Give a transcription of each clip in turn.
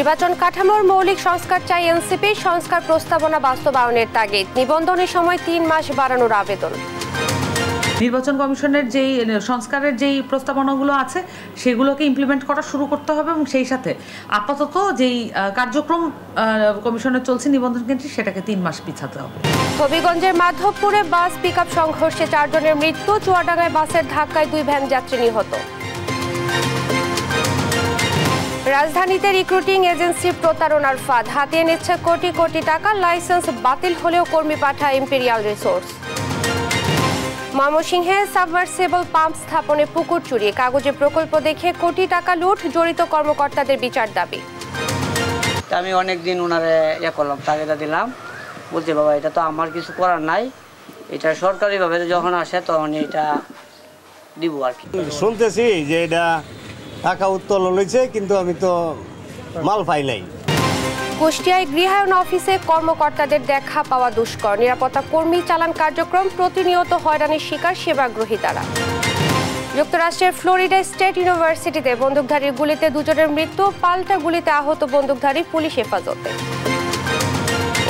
নির্বাচন কাঠামোর মৌলিক সংস্কার চাই এনসিপি, সংস্কার প্রস্তাবনা বাস্তবায়নের তাগিদ, নিবন্ধনের সময় 3 মাস বাড়ানোর আবেদন। নির্বাচন কমিশনের যেই সংস্কারের যেই প্রস্তাবনাগুলো আছে সেগুলোকে ইমপ্লিমেন্ট করা শুরু করতে হবে এবং সেই সাথে আপাতত যেই কার্যক্রম কমিশনের চলছে নিবন্ধন কেন্দ্রে সেটাকে 3 মাস পিছাতে হবে। হবিগঞ্জের মাধবপুরে বাস পিকআপ সংঘর্ষে 4 জনের মৃত্যু, চুয়াডাঙ্গায় বাসের ধাক্কায় 2 ভ্যান যাত্রী নিহত। রাজধানীতে রিক্রুটিং এজেন্সির প্রতারণার ফাঁদ, হাতিয়ে নিচ্ছে কোটি কোটি টাকা, লাইসেন্স বাতিল হলেও কর্মী পাঠায় ইম্পেরিয়াল রিসোর্স। ময়মনসিংহে সাবমার্সিবল পাম্প স্থাপনে পুকুর চুরি, কাগজে প্রকল্প দেখে কোটি টাকা লুট, জড়িত কর্মকর্তাদের বিচার দাবি। আমি অনেকদিন ওনারে করলাম, তাগিদা দিলাম, বলছি বাবা এটা তো আমার কিছু করার নাই, এটা সরকারিভাবে যখন আসে তখন এটা দিব আর কি। শুনতেছি যে এটা টাকা উত্তোলন হয়েছে কিন্তু আমি তো মাল পাই নাই। কুষ্টিয়ায় গৃহায়ণ অফিসে কর্মকর্তাদের দেখা পাওয়া দুষ্কর, নিরাপত্তা কর্মী চালান কার্যক্রম, প্রতিনিয়ত হয়রানির শিকার সেবাগ্রহীতারা। যুক্তরাষ্ট্রের ফ্লোরিডা স্টেট ইউনিভার্সিটিতে বন্দুকধারীর গুলিতে 2 জনের মৃত্যু, পাল্টা গুলিতে আহত বন্দুকধারী পুলিশ হেফাজতে।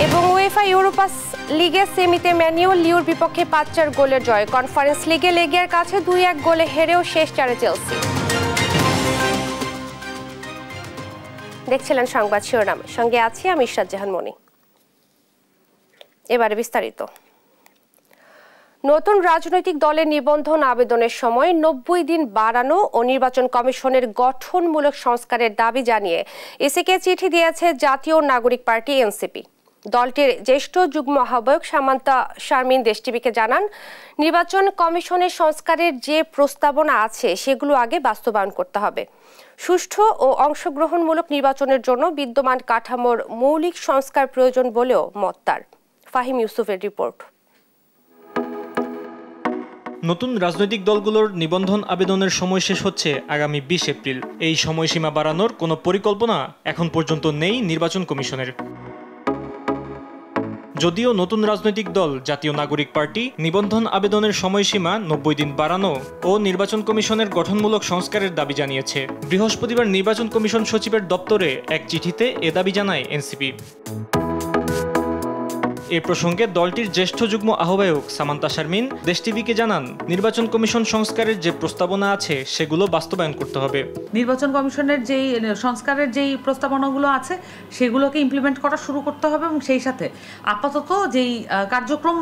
এবং উয়েফা ইউরোপা লিগে সেমিতে ম্যানিউ লিওর বিপক্ষে 5-4 গোলের জয়, কনফারেন্স লিগে লেগিয়ার কাছে 2-1 গোলে হেরেও শেষ 4-এ চেলসি। দেখছিলেন সংবাদ শিরোনাম, সঙ্গে আছি আমি ইশরাত জাহান মনি। এবারে বিস্তারিত। নতুন রাজনৈতিক দলের নিবন্ধন আবেদনের সময় 90 দিন বাড়ানো ও নির্বাচন কমিশনের গঠনমূলক সংস্কারের দাবি জানিয়ে ইসিকে চিঠি দিয়েছে জাতীয় নাগরিক পার্টি এনসিপি। দলটির জ্যেষ্ঠ যুগ্ম আহ্বায়ক সামান্তা শারমিন দেশ টিভিকে জানান, নির্বাচন কমিশনের সংস্কারের যে প্রস্তাবনা আছে সেগুলো আগে বাস্তবায়ন করতে হবে। সুষ্ঠু ও অংশগ্রহণমূলক নির্বাচনের জন্য বিদ্যমান কাঠামোর মৌলিক সংস্কার প্রয়োজন বলেও মত তার। ফাহিম ইউসুফের রিপোর্ট। নতুন রাজনৈতিক দলগুলোর নিবন্ধন আবেদনের সময় শেষ হচ্ছে আগামী 20 এপ্রিল। এই সময়সীমা বাড়ানোর কোনো পরিকল্পনা এখন পর্যন্ত নেই নির্বাচন কমিশনের। যদিও নতুন রাজনৈতিক দল জাতীয় নাগরিক পার্টি নিবন্ধন আবেদনের সময়সীমা 90 দিন বাড়ানো ও নির্বাচন কমিশনের গঠনমূলক সংস্কারের দাবি জানিয়েছে। বৃহস্পতিবার নির্বাচন কমিশন সচিবের দপ্তরে এক চিঠিতে এ দাবি জানায় এনসিপি। এ প্রসঙ্গে দলটির জ্যেষ্ঠ যুগ্ম আহ্বায়ক সামান্তা শারমিন দেশ টিভিকে জানান, নির্বাচন কমিশন সংস্কারের যে প্রস্তাবনা আছে সেগুলো বাস্তবায়ন করতে হবে। নির্বাচন কমিশনের যেই সংস্কারের যেই প্রস্তাবনাগুলো আছে সেগুলোকে ইমপ্লিমেন্ট করা শুরু করতে হবে এবং সেই সাথে আপাতত যেই কার্যক্রম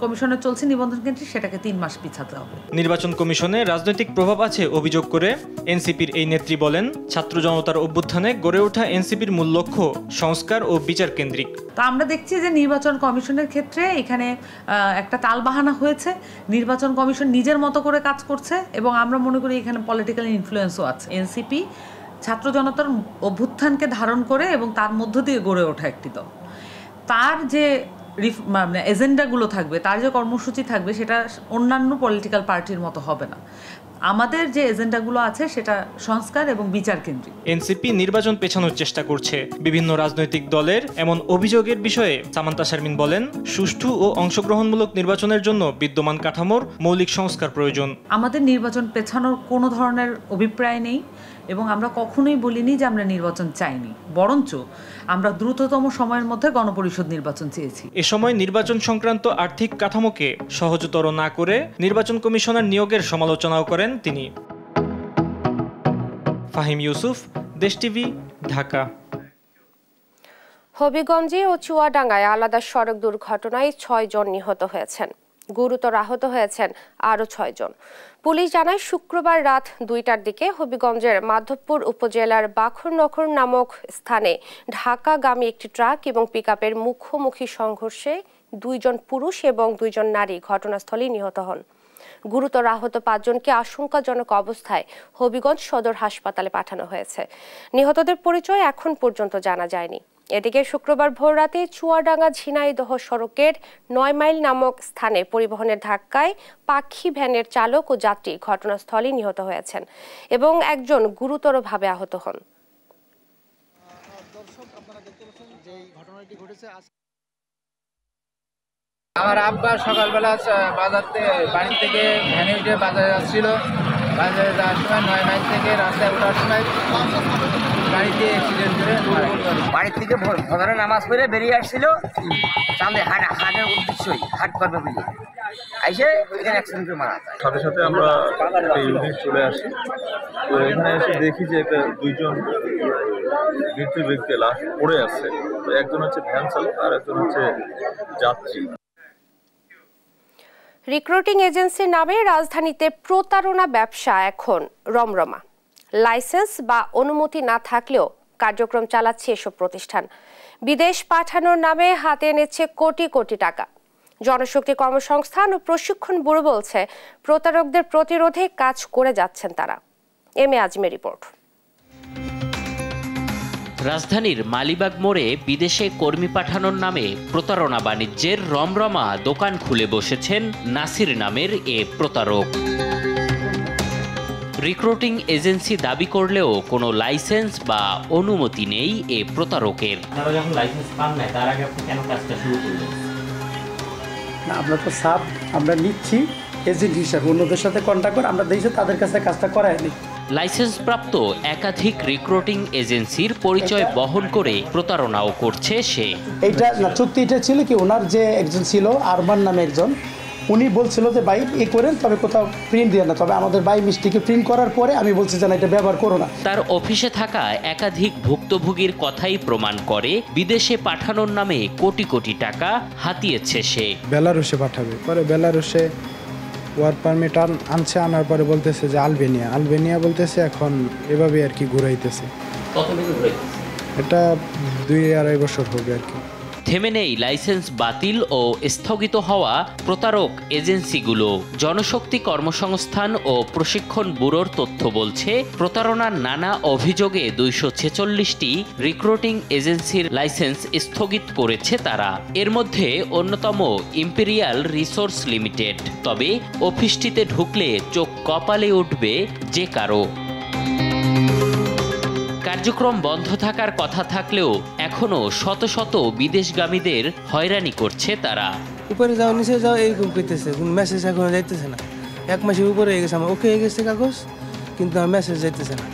কমিশনের চলছে নিবন্ধন কেন্দ্রে সেটাকে 3 মাস পিছাতে হবে। নির্বাচন কমিশনে রাজনৈতিক প্রভাব আছে অভিযোগ করে এনসিপির এই নেত্রী বলেন, ছাত্র জনতার অভ্যুত্থানে গড়ে ওঠা এনসিপির মূল লক্ষ্য সংস্কার ও বিচার কেন্দ্রিক। তা আমরা দেখছি যে নির্বাচন কমিশনের ক্ষেত্রে এখানে একটা তালবাহানা হয়েছে। নির্বাচন কমিশন নিজের মতো করে কাজ করছে এবং আমরা মনে করি এখানে পলিটিক্যাল ইনফ্লুয়েন্সও আছে। এনসিপি ছাত্র জনতার অভ্যুত্থানকে ধারণ করে এবং তার মধ্য দিয়ে গড়ে ওঠা একটি দল। তার যে এজেন্ডাগুলো থাকবে, তার যে কর্মসূচি থাকবে সেটা অন্যান্য পলিটিক্যাল পার্টির মতো হবে না। আমাদের যে এজেন্ডাগুলো আছে সেটা সংস্কার এবং বিচার কেন্দ্রিক। এনসিপি নির্বাচন পেছানোর চেষ্টা করছে। বিভিন্ন রাজনৈতিক দলের এমন অভিযোগের বিষয়ে সামান্তা শারমিন বলেন, সুষ্ঠু ও অংশগ্রহণমূলক নির্বাচনের জন্য বিদ্যমান কাঠামোর মৌলিক সংস্কার প্রয়োজন। আমাদের নির্বাচন পেছানোর কোনো ধরনের অভিপ্রায় নেই এবং আমরা কখনোই বলিনি যে আমরা নির্বাচন চাইনি, বরঞ্চ আমরা দ্রুততম সময়ের মধ্যে গণপরিষদ নির্বাচন চেয়েছি। এ সময় নির্বাচন সংক্রান্ত আর্থিক কাঠামোকে সহজতর না করে নির্বাচন কমিশনার নিয়োগের সমালোচনাও করেন তিনি। ফাহিম ইউসুফ, দেশ টিভি, ঢাকা। হবিগঞ্জে ও চুয়াডাঙ্গায় আলাদা সড়ক দুর্ঘটনায় 6 জন নিহত হয়েছেন, গুরুতর আহত হয়েছেন আরও 6 জন। পুলিশ জানায়, শুক্রবার রাত 2টার দিকে হবিগঞ্জের মাধবপুর উপজেলার বাখরনগর নামক স্থানে ঢাকাগামী একটি ট্রাক এবং পিকআপের মুখোমুখি সংঘর্ষে 2 জন পুরুষ এবং 2 জন নারী ঘটনাস্থলেই নিহত হন। গুরুতর আহত 5 জনকে আশঙ্কাজনক অবস্থায় হবিগঞ্জ সদর হাসপাতালে পাঠানো হয়েছে। নিহতদের পরিচয় এখন পর্যন্ত জানা যায়নি। এদিকে শুক্রবার ভোররাতে চুয়াডাঙ্গা ঝিনাইদহ সড়কের 9 মাইল নামক স্থানে পরিবহনের ধাক্কায় পাখি ভ্যানের চালক ও যাত্রী ঘটনাস্থলে নিহত হয়েছেন এবং একজন গুরুতরভাবে আহত হন। আমার আব্বা সকালবেলা বাড়ি থেকে ভ্যানে উঠে বাজারে যাচ্ছিল। বাজারে যাওয়ার সময় 9 মাইল থেকে রাস্তায় ওঠার সময় গাড়িতে অ্যাক্সিডেন্ট করে মারা গেছে। বাড়ি থেকে ভোরের নামাজ পড়ে বেরিয়ে আসছিল, সামনে হাটের উদ্দেশ্যই হাট করবে বলে আইসে এখানে অ্যাক্সিডেন্ট করে মারা যায়। সাথে সাথে আমরা এই ইউনিট চলে আসি, তো এখানে এসে দেখি যে এটা দুইজন মৃত ব্যক্তি লাশ পড়ে আছে। তো একজন হচ্ছে ভ্যান চালক আর একজন হচ্ছে যাত্রী। রিক্রুটিং এজেন্সির নামে রাজধানীতে প্রতারণা ব্যবসা এখন রমরমা। লাইসেন্স বা অনুমতি না থাকলেও কার্যক্রম চালাচ্ছে এসব প্রতিষ্ঠান। বিদেশ পাঠানোর নামে হাতে এনেছে কোটি কোটি টাকা। জনশক্তি কর্মসংস্থান ও প্রশিক্ষণ ব্যুরো বলছে, প্রতারকদের প্রতিরোধে কাজ করে যাচ্ছেন তারা। M A Ajmer report. রাজধানীর মালিবাগ মোড়ে বিদেশে কর্মী পাঠানোর নামে প্রতারণা বাণিজ্যের রমরমা দোকান খুলে বসেছেন নাসির নামের এ প্রতারক। রিক্রুটিং এজেন্সি দাবি করলেও কোনো লাইসেন্স বা অনুমতি নেই এ প্রতারকের। আপনারা যখন লাইসেন্স পান না, তার আগে আপনি কেন কাজটা শুরু করলেন? না, আমরা তো সাব আমরা নিচ্ছি এজেন্ট হিসাবে, অন্যদের সাথে কন্ট্যাক্ট করে আমরা দেখছি তাদের কাছে কাজটা করায়নি। লাইসেন্সপ্রাপ্ত একাধিক রিক্রুটিং এজেন্সির পরিচয় বহন করে প্রতারণাও করছে সে। এইটা না, চুক্তি এটা ছিল কি, ওনার যে একজন ছিল আরমান নামে একজন, উনি বলছিল যে ভাই এ করেন, তবে কোথাও প্রিন্ট দিয়ে না, তবে আমাদের বাই মিষ্টিকে প্রিন্ট করার পরে আমি বলছি যে না, এটা ব্যবহার করো না। তার অফিসে থাকা একাধিক ভুক্তভোগীর কথাই প্রমাণ করে বিদেশে পাঠানোর নামে কোটি কোটি টাকা হাতিয়েছে সে। বেলারুশে পাঠাবে, পরে বেলারুশে ওয়ার্ক পারমিট আনছে, আনার পরে বলতেছে যে আলবেনিয়া বলতেছে, এখন এভাবে আর কি ঘুরাইতেছে। কতদিন ঘুরাইতেছে? এটা 2-2.5 বছর হবে আর কি। থেমে নেই লাইসেন্স বাতিল ও স্থগিত হওয়া প্রতারক এজেন্সিগুলো। জনশক্তি কর্মসংস্থান ও প্রশিক্ষণ ব্যুরোর তথ্য বলছে, প্রতারণার নানা অভিযোগে 246টি রিক্রুটিং এজেন্সির লাইসেন্স স্থগিত করেছে তারা। এর মধ্যে অন্যতম ইম্পেরিয়াল রিসোর্স লিমিটেড। তবে অফিসটিতে ঢুকলে চোখ কপালে উঠবে যে কারো। কার্যক্রম বন্ধ থাকার কথা থাকলেও এখনো শত শত বিদেশগামীদের হয়রানি করছে তারা। উপরে যাও নিচে যাও এইরকম করতেছে, কোনো মেসেজ এখনো যাইতেছে না। 1 মাসের উপরে হয়ে গেছে, আমার ওকে হয়ে গেছে কাগজ, কিন্তু আমার মেসেজ যাইতেছে না।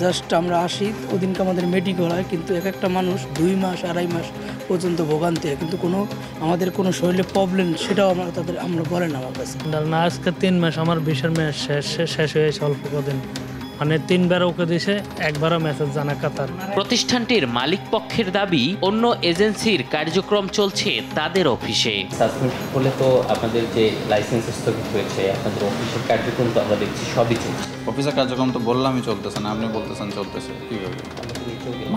জাস্ট আমরা আসি, ওদিনকে আমাদের মেডিকেল হয়, কিন্তু এক একটা মানুষ 2 মাস 2.5 মাস পর্যন্ত ভোগান্তি হয়, কিন্তু আমাদের কোনো শরীরে প্রবলেম সেটাও আমরা বলেন না আমার কাছে। না, আজকে 3 মাস আমার ভিসার মেয়াদ শেষ হয়েছে অল্প কদিন, মানে 3বার ওকে দিয়েছে, একবারও মেসেজ জানা কাতার। প্রতিষ্ঠানটির মালিক পক্ষের দাবি, অন্য এজেন্সির কার্যক্রম চলছে তাদের অফিসে। সাসপেন্ড হলে তো আপনাদের যে লাইসেন্স স্থগিত হয়েছে, আপনাদের অফিসের কার্যক্রম তো আমরা দেখছি সবই চলছে। অফিসের কার্যক্রম তো বললামই চলতেছে না, আপনি বলতেছেন চলতেছে। কীভাবে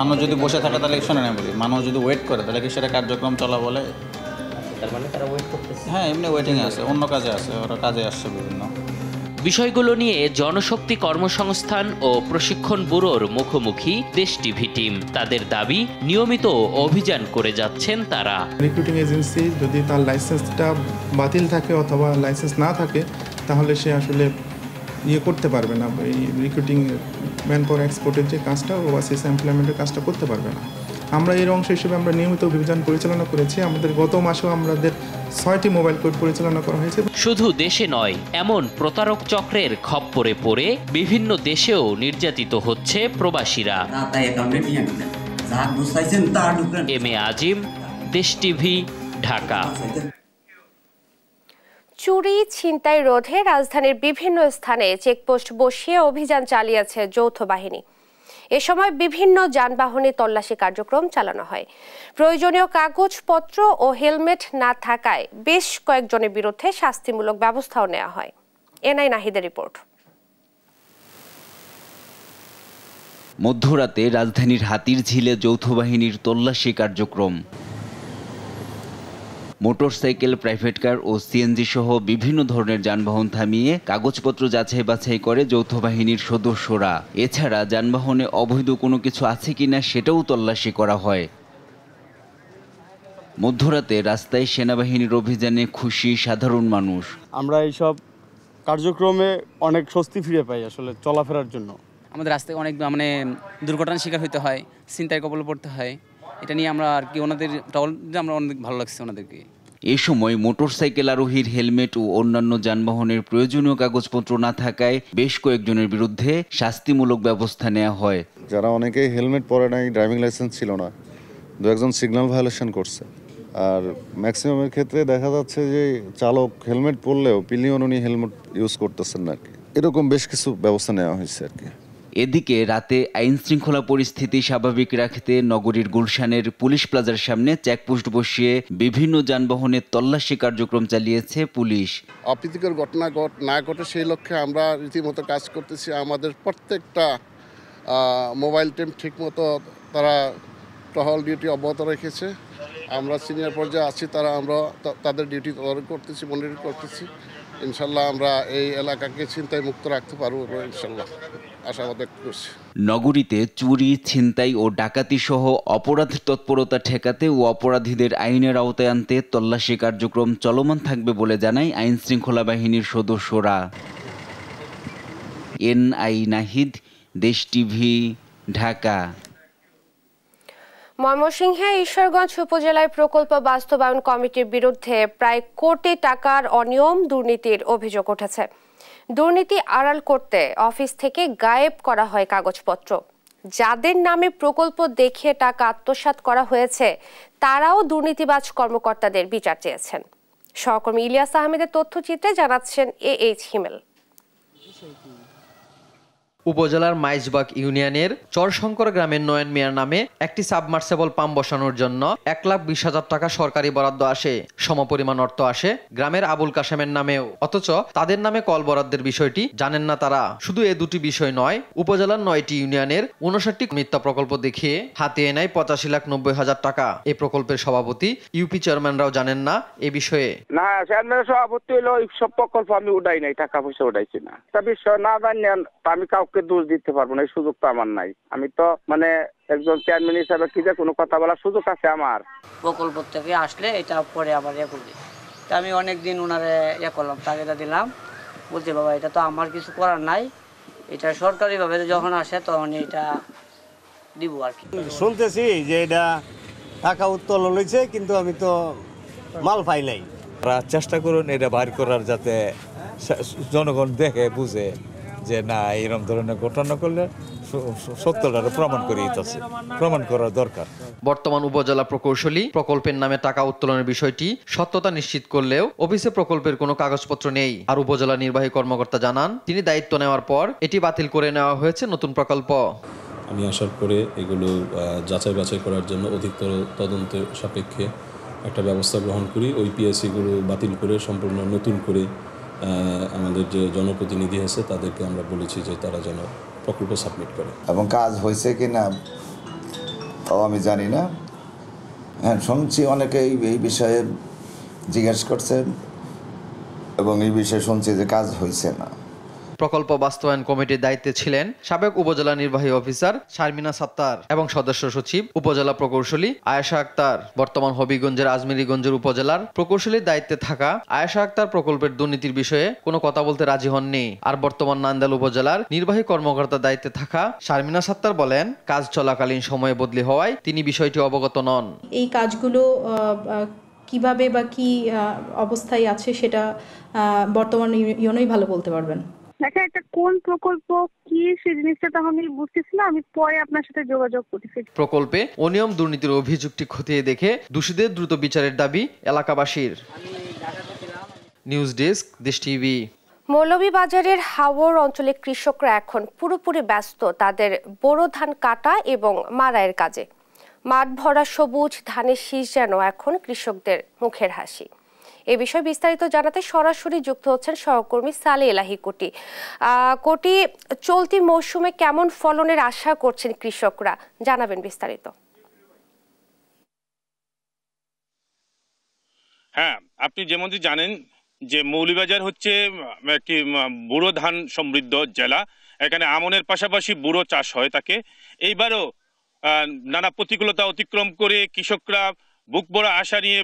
মানুষ যদি বসে থাকে তাহলে শোনে না বলি, মানুষ যদি ওয়েট করে তাহলে কি সেটা কার্যক্রম চলা বলে? তার মানে তারা ওয়েট করতেছে। হ্যাঁ, এমনি ওয়েটিংয়ে আছে, অন্য কাজে আছে, ওরা কাজে আসছে বিভিন্ন। বিষয়গুলো নিয়ে জনশক্তি কর্মসংস্থান ও প্রশিক্ষণ ব্যুরোর মুখোমুখি দেশ টিভি টিম। তাদের দাবি, নিয়মিত অভিযান করে যাচ্ছেন তারা। রিক্রুটিং এজেন্সি যদি তার লাইসেন্সটা বাতিল থাকে অথবা লাইসেন্স না থাকে, তাহলে সে আসলে করতে পারবে না, এই রিক্রুটিং ম্যান পাওয়ার এক্সপোর্টের যে কাজটা, ওভারসিজ এমপ্লয়মেন্টের কাজটা করতে পারবে না। আমরা এর অংশ হিসেবে আমরা নিয়মিত অভিযান পরিচালনা করেছি। আমাদের গত মাসেও আমাদের 6টি মোবাইল কোর্ট পরিচালনা করা হয়েছে। শুধু দেশে নয়, এমন প্রতারক চক্রের খপ্পরে পড়ে বিভিন্ন দেশেও নির্যাতিত হচ্ছে প্রবাসীরা। এম এ আজিম, দেশ টিভি, ঢাকা। চুরি ছিনতাই রোধে রাজধানীর বিভিন্ন স্থানে চেকপোস্ট বসিয়ে অভিযান চালিয়েছে যৌথ বাহিনী। এ সময় বিভিন্ন যানবাহনে তল্লাশি কার্যক্রম চালানো হয়। প্রয়োজনীয় কাগজপত্র ও হেলমেট না থাকায় বেশ কয়েকজনের বিরুদ্ধে শাস্তিমূলক ব্যবস্থাও নেওয়া হয়। এনআই নাহিদের রিপোর্ট। মধ্যরাতে রাজধানীর হাতিরঝিলে যৌথ বাহিনীর তল্লাশি কার্যক্রম। মোটরসাইকেল, প্রাইভেট কার ও সিএনজি সহ বিভিন্ন ধরনের যানবাহন থামিয়ে কাগজপত্র যাচাই বাছাই করে যৌথ বাহিনীর সদস্যরা। এছাড়া যানবাহনে অবৈধ কোনো কিছু আছে কিনা সেটাও তল্লাশি করা হয়। মধ্যরাতে রাস্তায় সেনাবাহিনীর অভিযানে খুশি সাধারণ মানুষ। আমরা এইসব কার্যক্রমে অনেক স্বস্তি ফিরে পাই আসলে চলাফেরার জন্য। আমাদের রাস্তায় অনেক দুর্ঘটনার শিকার হতে হয়, ছিনতাইয়ের কবলে পড়তে হয়। এটা নিয়ে আমরা আর কি ওনাদের আমরা অনেক ভালো লাগছে ওনাদেরকে। এ সময় মোটরসাইকেল আরোহীর হেলমেট ও অন্যান্য যানবাহনের প্রয়োজনীয় কাগজপত্র না থাকায় বেশ কয়েকজনের বিরুদ্ধে শাস্তিমূলক ব্যবস্থা নেওয়া হয়। যারা অনেকেই হেলমেট পরে নাই, ড্রাইভিং লাইসেন্স ছিল না, 2-1জন সিগন্যাল ভায়োলেশন করছে। আর ম্যাক্সিমামের ক্ষেত্রে দেখা যাচ্ছে যে চালক হেলমেট পরলেও পিলিয়ন উনি হেলমেট ইউজ করতেছেন না আর কি। এরকম বেশ কিছু ব্যবস্থা নেওয়া হয়েছে আর কি। এদিকে রাতে আইন শৃঙ্খলা পরিস্থিতি স্বাভাবিক রাখতে নগরীর গুলশানের পুলিশ প্লাজার সামনে চেকপোস্ট বসিয়ে বিভিন্ন যানবাহনের তল্লাশি কার্যক্রম চালিয়েছে পুলিশ। অপ্রীতিকর ঘটনা না ঘটে সেই লক্ষ্যে আমরা রীতিমতো কাজ করতেছি। আমাদের প্রত্যেকটা মোবাইল টিম ঠিকমতো তারা টহল ডিউটি অব্যাহত রেখেছে। আমরা সিনিয়র পর্যায়ে আছি, আমরা তাদের ডিউটি তদারক করতেছি, মনিটর করতেছি। ইনশাল্লাহ আমরা এই এলাকাকে ছিনতাই মুক্ত রাখতে পারবো ইনশাল্লাহ, আশাবাদ ব্যক্ত করছি। নগরীতে চুরি, ছিনতাই ও ডাকাতি সহ অপরাধ তৎপরতা ঠেকাতে ও অপরাধীদের আইনের আওতায় আনতে তল্লাশি কার্যক্রম চলমান থাকবে বলে জানায় আইন শৃঙ্খলা বাহিনীর সদস্যরা। NI নাহিদ, দেশ টিভি, ঢাকা। ময়মনসিংহে ঈশ্বরগঞ্জ উপজেলায় প্রকল্প বাস্তবায়ন কমিটির বিরুদ্ধে প্রায় কোটি টাকার অনিয়ম দুর্নীতির অভিযোগ উঠেছে। দুর্নীতি আড়াল করতে অফিস থেকে গায়েব করা হয় কাগজপত্র। যাদের নামে প্রকল্প দেখিয়ে টাকা আত্মসাৎ করা হয়েছে তারাও দুর্নীতিবাজ কর্মকর্তাদের বিচার চেয়েছেন। সহকর্মী ইলিয়াস আহমেদের তথ্যচিত্রে জানাচ্ছেন AH হিমেল। উপজেলার মাইজবাগ ইউনিয়নের চরশঙ্কর গ্রামের নয়ন মিয়ার নামে একটি সাবমার্সেবল পাম্প বসানোর জন্য 1,20,000 টাকা সরকারি বরাদ্দ আসে। সমপরিমাণ অর্থ আসে গ্রামের আবুল কাশেমের নামেও, অথচ তাদের নামে কল বরাদ্দের বিষয়টি জানেন না তারা। শুধু এ দুটি বিষয় নয়, উপজেলার 9টি ইউনিয়নের 59টি মিথ্যা প্রকল্প দেখিয়ে হাতিয়ে নেয় 85,90,000 টাকা। এই প্রকল্পের সভাপতি, ইউপি চেয়ারম্যানরাও জানেন না এ বিষয়ে। না, চেয়ারম্যানের সভাপতি হলো সব প্রকল্প আমি উঠাই নাই, টাকা পয়সা উঠাইছি না। তা বিষয় না জানেন আমি কাউকে দোষ দিতে পারবো না, এই সুযোগ তো আমার নাই। আমি তো একজন চেয়ারম্যান হিসাবে কি যে কোনো কথা বলার সুযোগ আছে আমার। প্রকল্প থেকে আসলে এটা পরে আবার করবে। তা আমি অনেকদিন ওনারে করলাম, তাগিদা দিলাম, বলছি বাবা এটা তো আমার কিছু করার নাই, এটা সরকারিভাবে যখন আসে তখন এটা দিব আর কি। শুনতেছি যে এটা টাকা উত্তোলন হয়েছে, কিন্তু আমি তো মাল পাই নাই। চেষ্টা করুন এটা বাইর করার, যাতে জনগণ দেখে বুঝে যে না এরকম ধরনের ঘটনা করলে সত্যটা প্রমাণ করার দরকার। বর্তমান উপজেলা প্রকৌশলী প্রকল্পের নামে টাকা উত্তোলনের বিষয়টি সত্যতা নিশ্চিত করলেও অফিসে প্রকল্পের কোনো কাগজপত্র নেই। আর উপজেলা নির্বাহী কর্মকর্তা জানান, তিনি দায়িত্ব নেওয়ার পর এটি বাতিল করে নেওয়া হয়েছে নতুন প্রকল্প। আমি আসার পরে এগুলো যাচাই বাছাই করার জন্য অধিকতর তদন্তের সাপেক্ষে একটা ব্যবস্থা গ্রহণ করি। ওই পিএসসিগুলো বাতিল করে সম্পূর্ণ নতুন করে আমাদের যে জনপ্রতিনিধি আছে তাদেরকে আমরা বলেছি যে তারা যেন প্রকল্প সাবমিট করে। এবং কাজ হয়েছে কি না তাও আমি জানি না। হ্যাঁ, শুনছি অনেকে এই বিষয়ে জিজ্ঞেস করছেন এবং এই বিষয়ে শুনছি যে কাজ হয়েছে না। প্রকল্প বাস্তবায়ন কমিটির দায়িত্বে ছিলেন সাবেক উপজেলা নির্বাহী অফিসার শারমিনা সাত্তার এবং সদস্য সচিব উপজেলা প্রকৌশলী আয়েশা আক্তার। বর্তমান হবিগঞ্জের আজমিরীগঞ্জের উপজেলার প্রকৌশলীর দায়িত্বে থাকা আয়েশা আক্তার প্রকল্পের দুর্নীতির বিষয়ে কোনো কথা বলতে রাজি হননি। আর বর্তমান নান্দাইল উপজেলার নির্বাহী কর্মকর্তার দায়িত্বে থাকা শারমিনা সাত্তার বলেন, কাজ চলাকালীন সময়ে বদলি হওয়ায় তিনি বিষয়টি অবগত নন। এই কাজগুলো কিভাবে বা কি অবস্থায় আছে সেটা বর্তমান ইউনোই ভালো বলতে পারবেন। দেখা এটা কোন প্রকল্প কি সেই জিনিসটা তো আমি বুঝতেছি না, আমি পরে আপনার সাথে যোগাযোগ করতেছি। প্রকল্পে অনিয়ম দুর্নীতির অভিযোগটি খতিয়ে দেখে দোষীদের দ্রুত বিচারের দাবি এলাকাবাসীর। নিউজ ডেস্ক, দেশ টিভি। মৌলভীবাজারের হাওর অঞ্চলে কৃষকরা এখন পুরোপুরি ব্যস্ত তাদের বোরো ধান কাটা এবং মাড়াইয়ের কাজে। মাঠ ভরা সবুজ ধানের শীষ যেন এখন কৃষকদের মুখের হাসি। এ বিষয়ে বিস্তারিত জানাতে সরাসরি যুক্ত হচ্ছেন সহকর্মী সালে এলাহি কোটি। কোটি, চলতি মৌসুমে কেমন ফলনের আশা করছেন কৃষকরা, জানাবেন বিস্তারিত। হ্যাঁ, আপনি যেমনটি জানেন যে মৌলভীবাজার হচ্ছে একটি বুড়ো ধান সমৃদ্ধ জেলা। এখানে আমনের পাশাপাশি বুড়ো চাষ হয় থাকে। এইবারও নানা প্রতিকূলতা অতিক্রম করে কৃষকরা বুক ভরা আশা নিয়ে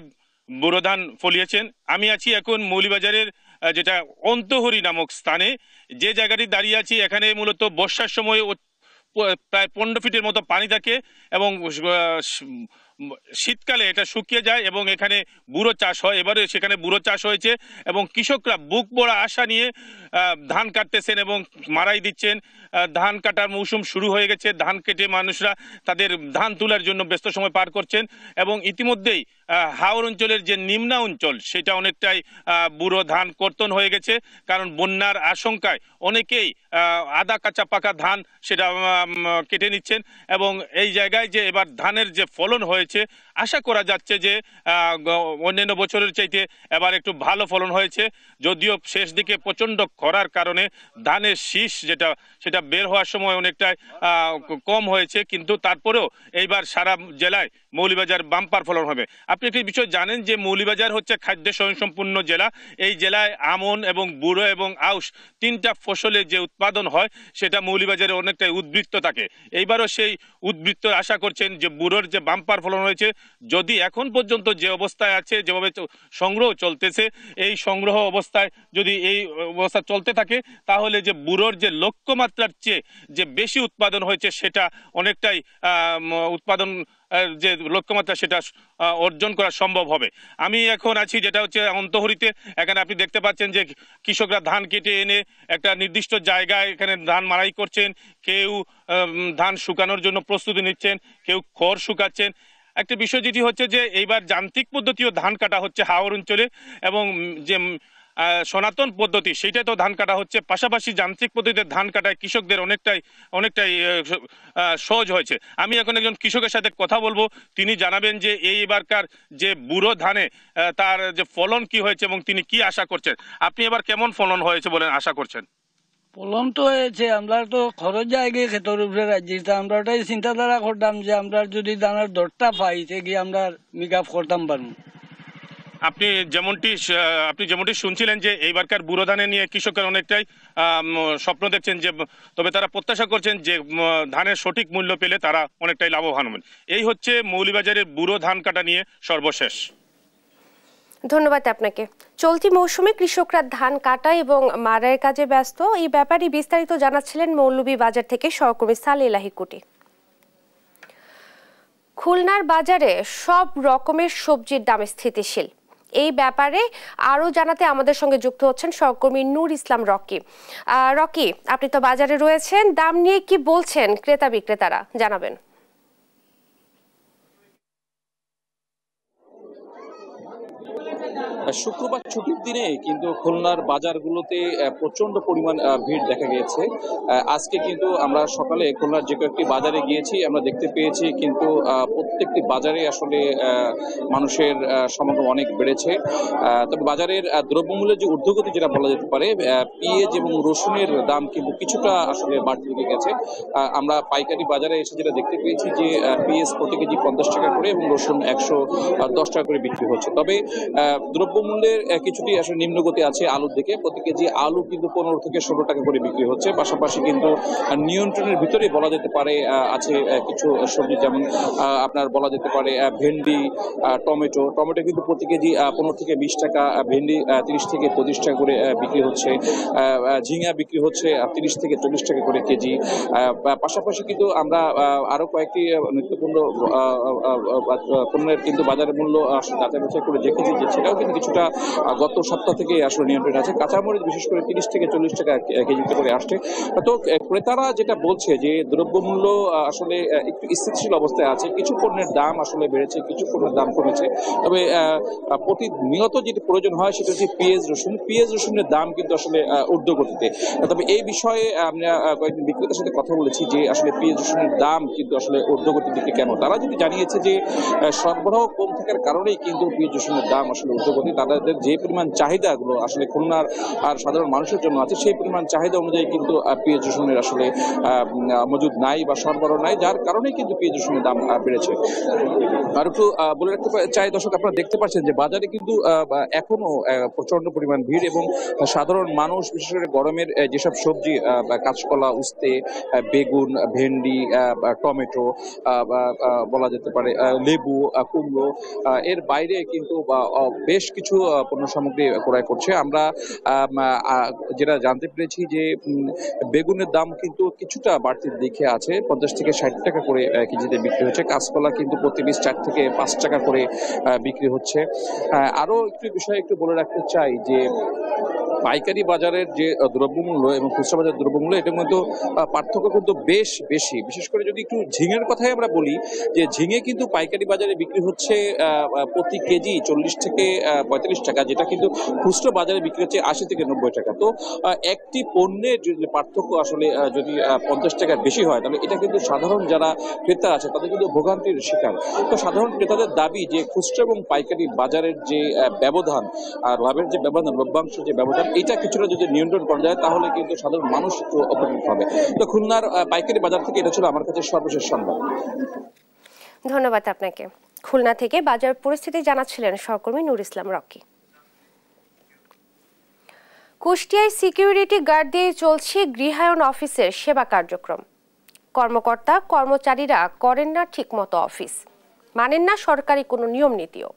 বোরো ধান ফলিয়েছেন। আমি আছি এখন মৌলভীবাজারের যেটা অন্তহরি নামক স্থানে, যে জায়গাটি দাঁড়িয়ে আছি এখানে মূলত বর্ষার সময় প্রায় 15 ফিটের মতো পানি থাকে এবং শীতকালে এটা শুকিয়ে যায় এবং এখানে বুড়ো চাষ হয়। এবারে সেখানে বুড়ো চাষ হয়েছে এবং কৃষকরা বুক ভরা আশা নিয়ে ধান কাটতেছেন এবং মারাই দিচ্ছেন। ধান কাটার মৌসুম শুরু হয়ে গেছে, ধান কেটে মানুষরা তাদের ধান তোলার জন্য ব্যস্ত সময় পার করছেন এবং ইতিমধ্যেই হাওর অঞ্চলের যে নিম্ন অঞ্চল সেটা অনেকটাই বুড়ো ধান কর্তন হয়ে গেছে, কারণ বন্যার আশঙ্কায় অনেকেই আধা কাঁচা পাকা ধান সেটা কেটে নিচ্ছেন এবং এই জায়গায় যে এবার ধানের যে ফলন হয়েছে আশা করা যাচ্ছে যে অন্যান্য বছরের চাইতে এবার একটু ভালো ফলন হয়েছে। যদিও শেষ দিকে প্রচণ্ড খরার কারণে ধানের শীষ সেটা বের হওয়ার সময় অনেকটাই কম হয়েছে, কিন্তু তারপরেও এইবার সারা জেলায় মৌলভীবাজার বাম্পার ফলন হবে। আপনি একটি বিষয় জানেন যে মৌলভীবাজার হচ্ছে খাদ্য স্বয়ংসম্পূর্ণ জেলা। এই জেলায় আমন এবং বুড়ো এবং আউশ তিনটা ফসলের যে উৎপাদন হয় সেটা মৌলভীবাজারে অনেকটাই উদ্বৃত্ত থাকে। এইবারও সেই উদ্বৃত্ত আশা করছেন যে বুড়োর যে বাম্পার ফলন হয়েছে, যদি এখন পর্যন্ত যে অবস্থায় আছে, যেভাবে সংগ্রহ চলতেছে, এই সংগ্রহ অবস্থায় যদি এই অবস্থা চলতে থাকে তাহলে যে বুড়োর যে লক্ষ্যমাত্রার চেয়ে যে বেশি উৎপাদন হয়েছে সেটা অনেকটাই উৎপাদন যে লক্ষ্যমাত্রা সেটা অর্জন করা সম্ভব হবে। আমি এখন আছি যেটা হচ্ছে অন্তহরিতে। এখানে আপনি দেখতে পাচ্ছেন যে কৃষকরা ধান কেটে এনে একটা নির্দিষ্ট জায়গায় এখানে ধান মাড়াই করছেন, কেউ ধান শুকানোর জন্য প্রস্তুতি নিচ্ছেন, কেউ খড় শুকাচ্ছেন। একটা বিষয় যেটি হচ্ছে যে এইবার যান্ত্রিক পদ্ধতিও ধান কাটা হচ্ছে হাওর অঞ্চলে এবং যে সনাতন পদ্ধতি সেইটা তো ধান কাটা হচ্ছে, পাশাপাশি যান্ত্রিক পদ্ধতিতে ধান কাটায় কৃষকদের অনেকটাই সহজ হয়েছে। আমি এখন একজন কৃষকের সাথে কথা বলবো, তিনি জানাবেন যে এইবারকার যে বুড়ো ধানে তার যে ফলন কি হয়েছে এবং তিনি কি আশা করছেন। আপনি এবার কেমন ফলন হয়েছে বলেন আশা করছেন? ফলন তো হয়েছে, আমরা তো খরচ জায়গায় খেতের উপরে রাজি, আমরা ওটাই চিন্তাধারা করতাম যে আমরা যদি দানার দরটা পাই গিয়ে আমরা মেকআপ করতাম পারবো। আপনি যেমনটি শুনছিলেন যে এইবারকার বুড়ো ধানে নিয়ে কৃষকের অনেকটাই স্বপ্ন দেখছেন, যে তবে তারা প্রত্যাশা করছেন যে ধানের সঠিক মূল্য পেলে তারা অনেকটাই লাভবান হবেন। এই হচ্ছে মৌলভীবাজারের বুড়ো ধান কাটা নিয়ে সর্বশেষ। ধন্যবাদ আপনাকে। চলতি মৌসুমে কৃষকরা ধান কাটা এবং মাড়াইয়ের কাজে ব্যস্ত, এই ব্যাপারে বিস্তারিত জানাচ্ছিলেন মৌলভীবাজার থেকে সহকর্মী সালে ইলাহি কুটি। খুলনার বাজারে সব রকমের সবজির দাম স্থিতিশীল। এই ব্যাপারে আরো জানাতে আমাদের সঙ্গে যুক্ত হচ্ছেন সহকর্মী নূর ইসলাম রকি। রকি, আপনি তো বাজারে রয়েছেন, দাম নিয়ে কি বলছেন ক্রেতা বিক্রেতারা, জানাবেন। শুক্রবার ছুটির দিনে কিন্তু খুলনার বাজারগুলোতে প্রচন্ড পরিমাণ ভিড় দেখা গিয়েছে। আজকে কিন্তু আমরা সকালে খুলনার যে কয়েকটি বাজারে গিয়েছি, আমরা দেখতে পেয়েছি কিন্তু প্রত্যেকটি বাজারে আসলে মানুষের সমাগম অনেক বেড়েছে। তবে বাজারের দ্রব্যমূল্যের যে ঊর্ধ্বগতি যেটা বলা যেতে পারে, পেঁয়াজ এবং রসুনের দাম কিন্তু কিছুটা আসলে বাড়তে গেছে। আমরা পাইকারি বাজারে এসে যেটা দেখতে পেয়েছি যে পেঁয়াজ প্রতি কেজি 50 টাকা করে এবং রসুন 110 টাকা করে বিক্রি হচ্ছে। তবে দ্রব্যমূল্যের কিছুটি আসলে নিম্নগতি আছে আলুর দিকে। প্রতি কেজি আলু কিন্তু 15 থেকে 16 টাকা করে বিক্রি হচ্ছে। পাশাপাশি কিন্তু নিয়ন্ত্রণের ভিতরে বলা যেতে পারে আছে কিছু সবজি, যেমন আপনার বলা যেতে পারে ভেন্ডি, টমেটো কিন্তু প্রতি কেজি 15 থেকে 20 টাকা, ভেন্ডি 30 থেকে 25 টাকা করে বিক্রি হচ্ছে, ঝিঙা বিক্রি হচ্ছে 30 থেকে 40 টাকা করে কেজি। পাশাপাশি কিন্তু আমরা আরো কয়েকটি নিত্যপণ্য পণ্যের কিন্তু বাজারের মূল্য যাচাই বাছাই করে দেখেছি যে সেটাও কিন্তু কিছুটা গত সপ্তাহ থেকে আসলে নিয়ন্ত্রণ আছে। কাঁচামরিচ বিশেষ করে 30 থেকে 40 টাকা কেজিতে করে আসছে। তো ক্রেতারা যেটা বলছে যে দ্রব্যমূল্য আসলে একটু স্থিতিশীল অবস্থায় আছে, কিছু পণ্যের দাম আসলে বেড়েছে, কিছু পণ্যের দাম কমেছে। তবে প্রতিনিয়ত যেটি প্রয়োজন হয় সেটা হচ্ছে পেঁয়াজ রসুনের দাম কিন্তু আসলে ঊর্ধ্বগতিতে। তবে এই বিষয়ে আমরা কয়েকজন বিক্রেতার সাথে কথা বলেছি যে আসলে পেঁয়াজ রসুনের দাম কিন্তু আসলে ঊর্ধ্বগতির দিকে কেন। তারা যদি জানিয়েছে যে সরবরাহ কম থাকার কারণেই কিন্তু পেঁয়াজ রসুনের দাম আসলে ঊর্ধ্বগতি। তাদের যে পরিমাণ চাহিদাগুলো আসলে খুলনার আর সাধারণ মানুষের জন্য আছে, সেই পরিমাণ চাহিদা অনুযায়ী কিন্তু পেঁয়াজ রসুনের আসলে মজুদ নাই বা সরবরাহ নাই, যার কারণে কিন্তু পেঁয়াজ রসুনের দাম বেড়েছে। আর একটু বলে রাখতে চাই দর্শক, আপনারা দেখতে পাচ্ছেন যে বাজারে কিন্তু এখনো প্রচন্ড পরিমাণ ভিড় এবং সাধারণ মানুষ বিশেষ করে গরমের যেসব সবজি, কাঁচকলা, উস্তে, বেগুন, ভেন্ডি, টমেটো, বলা যেতে পারে লেবু, কুমড়ো, এর বাইরে কিন্তু বেশ কিছু কিছু পণ্য সামগ্রী ক্রয় করছে। আমরা যেটা জানতে পেরেছি যে বেগুনের দাম কিন্তু কিছুটা বাড়তির দিকে আছে, 50 থেকে 60 টাকা করে কেজিতে বিক্রি হচ্ছে। কাঁচকলা কিন্তু প্রতি পিস 4 থেকে 5 টাকা করে বিক্রি হচ্ছে। আরো একটু বিষয় একটু বলে রাখতে চাই যে পাইকারি বাজারের যে দ্রব্যমূল্য এবং খুচরা বাজারের দ্রব্যমূল্য এটার মধ্যে পার্থক্য কিন্তু বেশ বেশি। বিশেষ করে যদি একটু ঝিঙের কথাই আমরা বলি, যে ঝিঙে কিন্তু পাইকারি বাজারে বিক্রি হচ্ছে প্রতি কেজি 40 থেকে 45 টাকা, যেটা কিন্তু খুচরা বাজারে বিক্রি হচ্ছে 80 থেকে 90 টাকা। তো একটি পণ্যের যদি পার্থক্য আসলে যদি 50 টাকার বেশি হয়, তাহলে এটা কিন্তু সাধারণ যারা ক্রেতা আছে তাদের কিন্তু ভোগান্তির শিকার। তো সাধারণ ক্রেতাদের দাবি যে খুচরা এবং পাইকারি বাজারের যে ব্যবধান আর লাভের যে ব্যবধান, লভ্যাংশ যে ব্যবধান, এটা কিছুটা যদি নিয়ন্ত্রণ করা যায় তাহলে কিন্তু সাধারণ মানুষ একটু উপকৃত হবে। তো খুলনার পাইকারি বাজার থেকে এটা ছিল আমার কাছে সর্বশেষ সংবাদ। ধন্যবাদ আপনাকে। খুলনা থেকে বাজার পরিস্থিতি জানাচ্ছিলেন সহকর্মী Nur Islam Rocky. কুষ্টিয়ায় security guard দিয়ে চলছে গৃহায়ণ অফিসের সেবা কার্যক্রম। কর্মকর্তা কর্মচারীরা করেন না ঠিকমতো অফিস, মানেন না সরকারি কোনো নিয়ম নীতিও।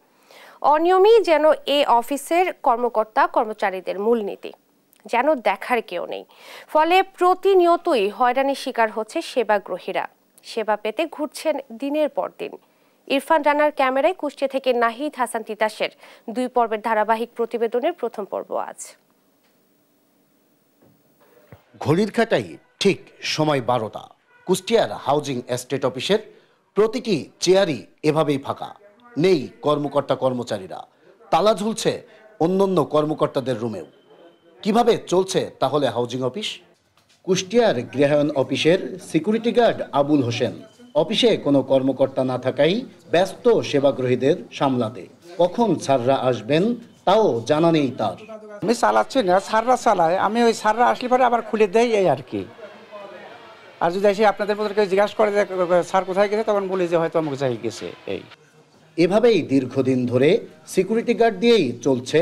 অনিয়মই যেন এ অফিসের কর্মকর্তা কর্মচারীদের মূলনীতি, যেন দেখার কেউ নেই। ফলে প্রতিনিয়তই হয়রানির শিকার হচ্ছে সেবাগ্রহীরা। সেবা পেতে ঘুরছেন দিনের পর দিন। ইরফান রানার ক্যামেরায় কুষ্টিয়া থেকে নাহিদ হাসান তিতাসের 2 পর্বের ধারাবাহিক প্রতিবেদনের প্রথম পর্ব আজ। ঘড়ির কাঁটায় ঠিক সময় 12টা। কুষ্টিয়ার হাউজিং এস্টেট অফিসের প্রতিটি চেয়ারই এভাবেই ফাঁকা, নেই কর্মকর্তা কর্মচারীরা। তালা ঝুলছে অন্যান্য কর্মকর্তাদের রুমেও। কিভাবে চলছে তাহলে হাউজিং অফিস? কুষ্টিয়ার গৃহায়ণ অফিসের সিকিউরিটি গার্ড আবুল হোসেন অফিসে কোনো কর্মকর্তা না থাকায় ব্যস্ত সেবাগ্রহীদের সামলাতে। কখন স্যাররা আসবেন তাও জানা নেই তার। আমি চালাচ্ছি না, স্যাররা চালায়, আমি ওই স্যাররা আসলে পরে আবার খুলে দেয়, এই আর কি। আর যদি এসে আপনাদের মতো কেউ জিজ্ঞাসা করে স্যার কোথায় গেছে, তখন বলি যে হয়তো আমাকে যাই গেছে। এই এভাবেই দীর্ঘদিন ধরে সিকিউরিটি গার্ড দিয়েই চলছে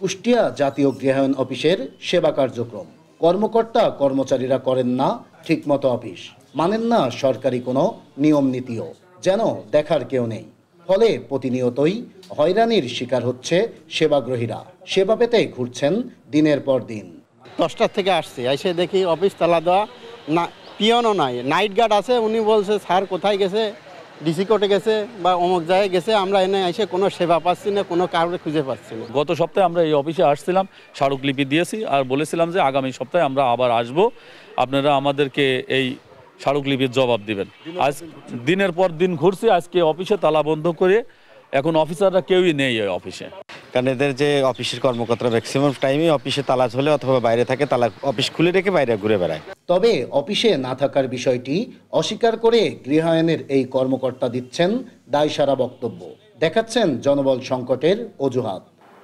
কুষ্টিয়া জাতীয় গৃহায়ণ অফিসের সেবা কার্যক্রম। কর্মকর্তা কর্মচারীরা করেন না ঠিকমতো অফিস, মানেন না সরকারি কোনো নিয়ম নীতিও, যেন দেখার কেউ নেই। ফলে প্রতিনিয়তই হয়রানির শিকার হচ্ছে সেবাগ্রহীরা। সেবা পেতে ঘুরছেন দিনের পর দিন। 10টার থেকে আসছে, এসে দেখি অফিস তালা দেওয়া, না পিয়নও নাই, নাইট গার্ড আছে। উনি বলছে স্যার কোথায় গেছে, ডিসি কোর্টে গেছে বা অমুক জায়গায় গেছে। আমরা এনে এসে কোনো সেবা পাচ্ছি না, কোনো কারণে খুঁজে পাচ্ছি না। গত সপ্তাহে আমরা এই অফিসে আসছিলাম, স্মারকলিপি দিয়েছি আর বলেছিলাম যে আগামী সপ্তাহে আমরা আবার আসব, আপনারা আমাদেরকে এই স্মারকলিপির জবাব দিবেন। আজ দিনের পর দিন ঘুরছি, আজকে অফিসে তালা বন্ধ করে এখন অফিসাররা কেউই নেই এই অফিসে। কারণ এদের যে অফিসের কর্মকর্তারা ম্যাক্সিমাম টাইমে অফিসে তালা ঝোলে অথবা বাইরে থাকে, তালা অফিস খুলে রেখে বাইরে ঘুরে বেড়ায়। তবে অফিসে না থাকার বিষয়টি অস্বীকার করে গৃহায়ণের এই কর্মকর্তা দিচ্ছেন দায়সারা বক্তব্য, দেখাচ্ছেন জনবল সংকটের অজুহাত।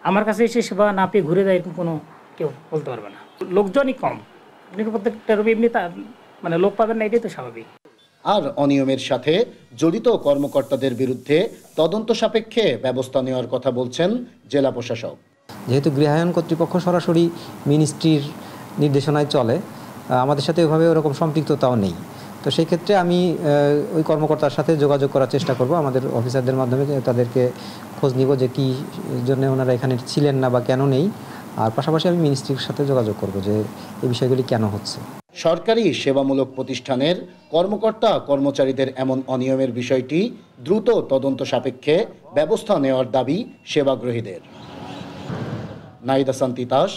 আমার কাছে এসে সেবা না পেয়ে ঘুরে যায় এরকম কোনো কেউ বলতে পারবে না। লোকজনই কম, প্রত্যেকটা রবি এমনি মানে লোক পাবেন না, এটাই তো স্বাভাবিক। আর অনিয়মের সাথে জড়িত কর্মকর্তাদের বিরুদ্ধে তদন্ত সাপেক্ষে ব্যবস্থা নেওয়ার কথা বলছেন জেলা প্রশাসক। যেহেতু গৃহায়ণ কর্তৃপক্ষ সরাসরি মিনিস্ট্রির নির্দেশনায় চলে, আমাদের সাথে ওইভাবে ওরকম সম্পৃক্ততাও নেই। তো সেই ক্ষেত্রে আমি ওই কর্মকর্তার সাথে যোগাযোগ করার চেষ্টা করব, আমাদের অফিসারদের মাধ্যমে তাদেরকে খোঁজ নিব যে কী জন্য ওনারা এখানে ছিলেন না বা কেন নেই। আর পাশাপাশি আমি মিনিস্ট্রির সাথে যোগাযোগ করব যে এই বিষয়গুলি কেন হচ্ছে। সরকারি সেবামূলক প্রতিষ্ঠানের কর্মকর্তা কর্মচারীদের এমন অনিয়মের বিষয়টি দ্রুত তদন্ত সাপেক্ষে ব্যবস্থা নেওয়ার দাবি সেবাগ্রহীদের। নাহিদ হাসান তিতাস,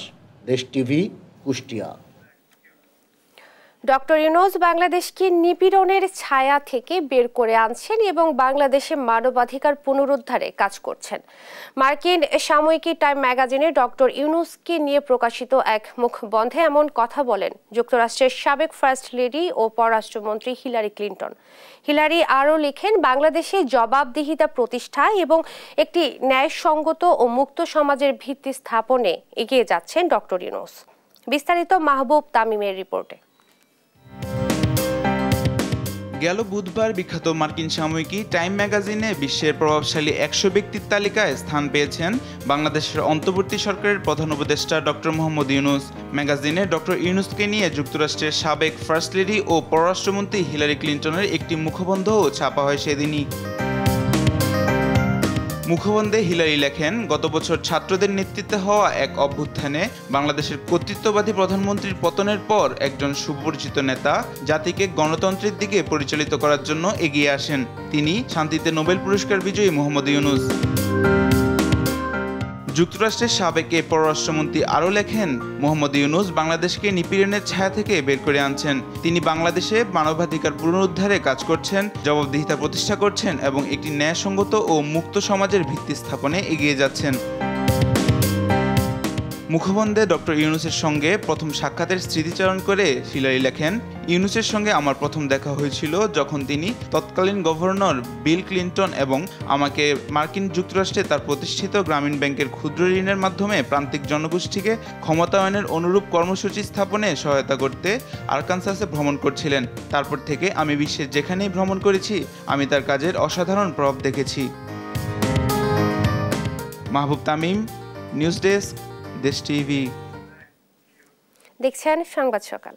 দেশ টিভি, কুষ্টিয়া। ডক্টর ইউনূস বাংলাদেশকে নিপীড়নের ছায়া থেকে বের করে আনছেন এবং বাংলাদেশে মানবাধিকার পুনরুদ্ধারে কাজ করছেন। মার্কিন সাময়িকী টাইম ম্যাগাজিনে ডক্টর ইউনূসকে নিয়ে প্রকাশিত এক মুখবন্ধে এমন কথা বলেন যুক্তরাষ্ট্রের সাবেক ফার্স্ট লেডি ও পররাষ্ট্রমন্ত্রী হিলারি ক্লিন্টন। হিলারি আরও লেখেন, বাংলাদেশে জবাবদিহিতা প্রতিষ্ঠা এবং একটি ন্যায়সঙ্গত ও মুক্ত সমাজের ভিত্তি স্থাপনে এগিয়ে যাচ্ছেন ডক্টর ইউনূস। বিস্তারিত মাহবুব তামিমের রিপোর্টে। গেল বুধবার বিখ্যাত মার্কিন সাময়িকী টাইম ম্যাগাজিনে বিশ্বের প্রভাবশালী 100 ব্যক্তির তালিকায় স্থান পেয়েছেন বাংলাদেশের অন্তর্বর্তী সরকারের প্রধান উপদেষ্টা ডক্টর মোহাম্মদ ইউনূস। ম্যাগাজিনে ডক্টর ইউনূসকে নিয়ে যুক্তরাষ্ট্রের সাবেক ফার্স্ট লেডি ও পররাষ্ট্রমন্ত্রী হিলারি ক্লিন্টনের একটি মুখবন্ধও ছাপা হয় সেদিনই। মুখবন্ধে হিলারি লেখেন, গত বছর ছাত্রদের নেতৃত্বে হওয়া এক অভ্যুত্থানে বাংলাদেশের কর্তৃত্ববাদী প্রধানমন্ত্রীর পতনের পর একজন সুপরিচিত নেতা জাতিকে গণতন্ত্রের দিকে পরিচালিত করার জন্য এগিয়ে আসেন। তিনি শান্তিতে নোবেল পুরস্কার বিজয়ী মোহাম্মদ ইউনূস। যুক্তরাষ্ট্রের সাবেক এই পররাষ্ট্রমন্ত্রী আরও লেখেন, মোহাম্মদ ইউনূস বাংলাদেশকে নিপীড়নের ছায়া থেকে বের করে আনছেন। তিনি বাংলাদেশে মানবাধিকার পুনরুদ্ধারে কাজ করছেন, জবাবদিহিতা প্রতিষ্ঠা করছেন এবং একটি ন্যায়সঙ্গত ও মুক্ত সমাজের ভিত্তি স্থাপনে এগিয়ে যাচ্ছেন। মুখবন্ধে ডক্টর ইউনূসের সঙ্গে প্রথম সাক্ষাতের স্মৃতিচারণ করে হিলারি লেখেন, ইউনূসের সঙ্গে আমার প্রথম দেখা হয়েছিল যখন তিনি তৎকালীন গভর্নর বিল ক্লিন্টন এবং আমাকে মার্কিন যুক্তরাষ্ট্রে তার প্রতিষ্ঠিত গ্রামীণ ব্যাংকের ক্ষুদ্র ঋণের মাধ্যমে প্রান্তিক জনগোষ্ঠীকে ক্ষমতায়নের অনুরূপ কর্মসূচি স্থাপনে সহায়তা করতে আরকানসাসে ভ্রমণ করছিলেন। তারপর থেকে আমি বিশ্বের যেখানেই ভ্রমণ করেছি আমি তার কাজের অসাধারণ প্রভাব দেখেছি। মাহবুব তামিম, নিউজ ডেস্ক, দেশ টিভি। দেখছেন সংবাদ সকাল।